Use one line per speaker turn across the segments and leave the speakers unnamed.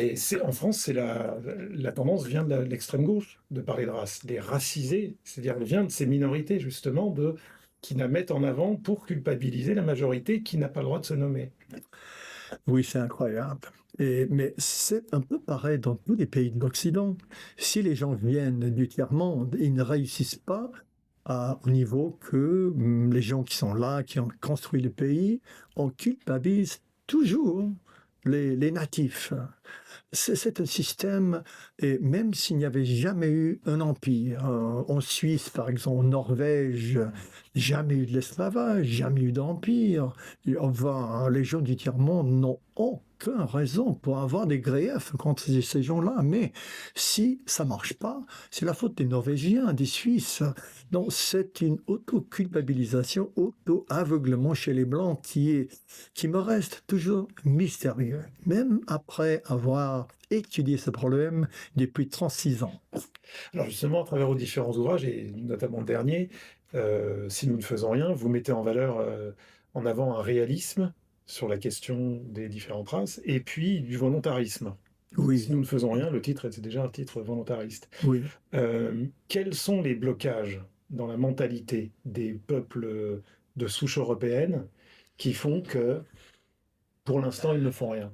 Et en France, la tendance vient de l'extrême gauche de parler de race, des racisés, c'est-à-dire elle vient de ces minorités justement qui la mettent en avant pour culpabiliser la majorité qui n'a pas le droit de se nommer.
Oui, c'est incroyable. Mais c'est un peu pareil dans tous les pays de l'Occident. Si les gens viennent du tiers-monde, ils ne réussissent pas au niveau que les gens qui sont là, qui ont construit le pays, on culpabilise toujours les natifs. C'est un système, et même s'il n'y avait jamais eu un empire, en Suisse par exemple, en Norvège, jamais eu de l'esclavage, jamais eu d'empire, et enfin, les gens du tiers-monde n'ont aucune raison pour avoir des griefs contre ces gens-là. Mais si ça marche pas, c'est la faute des Norvégiens, des Suisses. Donc c'est une auto-culpabilisation, auto-aveuglement chez les Blancs qui me reste toujours mystérieux, même après avoir étudié ce problème depuis 36 ans.
Alors justement, à travers vos différents ouvrages, et notamment le dernier, Si nous ne faisons rien, vous mettez en valeur, en avant un réalisme sur la question des différentes races, et puis du volontarisme. Si
Oui,
nous ne faisons rien, le titre était déjà un titre volontariste.
oui.
Quels sont les blocages dans la mentalité des peuples de souche européenne qui font que, pour l'instant, ils ne font rien?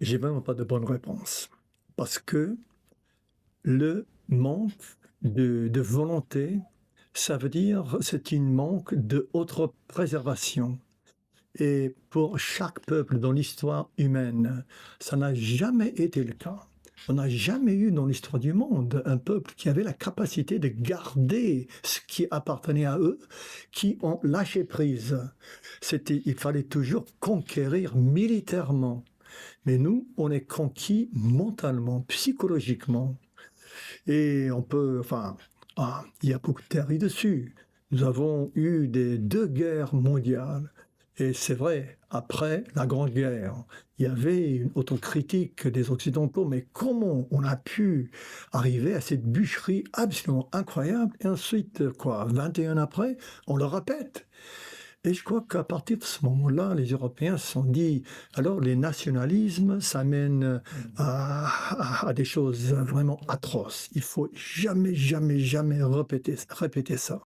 J'ai vraiment pas de bonne réponse. Parce que le manque de volonté, ça veut dire c'est une manque de préservation. Et pour chaque peuple dans l'histoire humaine, ça n'a jamais été le cas. On n'a jamais eu dans l'histoire du monde un peuple qui avait la capacité de garder ce qui appartenait à eux, qui ont lâché prise. Il fallait toujours conquérir militairement. Mais nous, on est conquis mentalement, psychologiquement. Et on peut, enfin, il y a beaucoup de théories dessus. Nous avons eu deux guerres mondiales. Et c'est vrai, après la Grande Guerre, il y avait une autocritique des Occidentaux, mais comment on a pu arriver à cette bûcherie absolument incroyable? Et ensuite, quoi, 21 après, on le répète. Et je crois qu'à partir de ce moment-là, les Européens se sont dit, alors les nationalismes, ça mène à des choses vraiment atroces. Il faut jamais, jamais, jamais répéter ça.